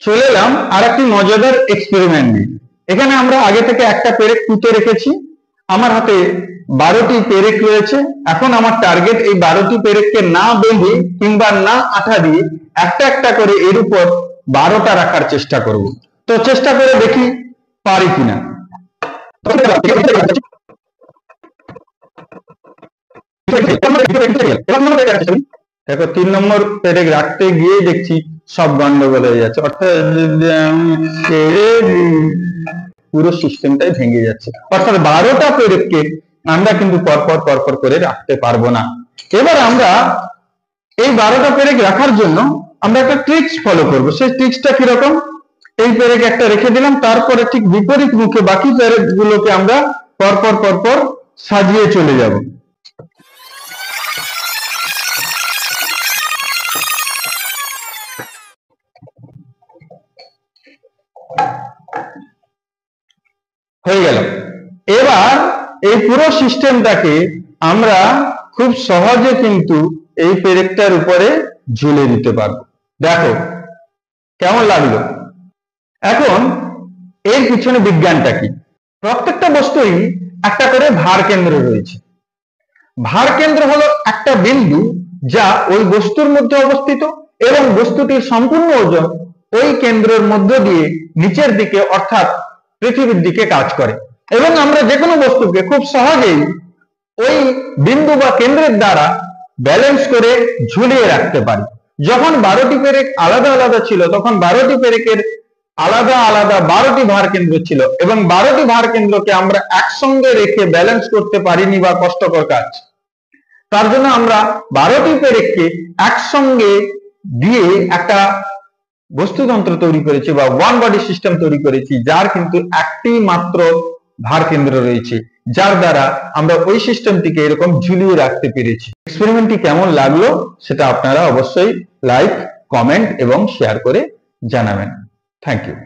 চলে এলাম আর একটি মজাদার এক্সপেরিমেন্ট নিয়ে। এখানে আমরা আগে থেকে একটা পেরেক পুঁতে রেখেছি। আমার হাতে 12টি পেরেক রয়েছে। এখন আমার টার্গেট এই 12টি পেরেককে না বেঁধে কিংবা না আঠা দিয়ে একটা একটা করে এর উপর 12টা রাখার চেষ্টা করব। তো চেষ্টা করে দেখি পারি কিনা। দেখো 3 নম্বর পেরেক রাখতে গিয়ে দেখছি সব গন্ডগোল হয়ে যাচ্ছে, অর্থাৎ পুরো সিস্টেমটাই ভেঙে যাচ্ছে। অর্থাৎ 12টা পেরেককে আমরা কিন্তু পরপর করে রাখতে পারবো না। এবার আমরা এই 12টা পেরেক রাখার জন্য আমরা একটা ট্রিক্স ফলো করব। সেই ট্রিক্সটা কিরকম? এই পেরেক একটা রেখে দিলাম, তারপরে ঠিক বিপরীত মুখে বাকি পেরেক গুলোকে আমরা পরপর সাজিয়ে চলে যাব। হয়ে গেল। এবার এই পুরো সিস্টেমটাকে আমরা খুব সহজে কিন্তু এই পেরেকটার উপরে ঝুলে দিতে পারবো। দেখো কেমন লাগলো। এখন এর পিছনে বিজ্ঞানটা কি? প্রত্যেকটা বস্তুরই একটা করে ভার কেন্দ্র রয়েছে। ভার কেন্দ্র হলো একটা বিন্দু যা ওই বস্তুর মধ্যে অবস্থিত এবং বস্তুটির সম্পূর্ণ ওজন ওই কেন্দ্রের মধ্য দিয়ে নিচের দিকে অর্থাৎ পৃথিবীর দিকে কাজ করে। এবং আমরা যে কোনো বস্তুকে খুব সহজেই ওই বিন্দু বা কেন্দ্রের দ্বারা ব্যালেন্স করে ঝুলিয়ে রাখতে পারি। যখন 12টি পেরেক আলাদা আলাদা ছিল তখন 12টি পেরেকের আলাদা আলাদা 12টি ভার কেন্দ্র ছিল এবং 12টি ভার কেন্দ্রকে আমরা একসঙ্গে রেখে ব্যালেন্স করতে পারিনি বা কষ্টকর কাজ। তার জন্য আমরা 12টি পেরেককে একসঙ্গে দিয়ে একটা বস্তুতন্ত্র তৈরি করেছি বা ওয়ান বডি সিস্টেম তৈরি করেছি, যার কিন্তু একটি মাত্র ভার কেন্দ্র রয়েছে, যার দ্বারা আমরা ওই সিস্টেমটিকে এরকম ঝুলিয়ে রাখতে পেরেছি। এক্সপেরিমেন্টটি কেমন লাগলো সেটা আপনারা অবশ্যই লাইক, কমেন্ট এবং শেয়ার করে জানাবেন। Thank you.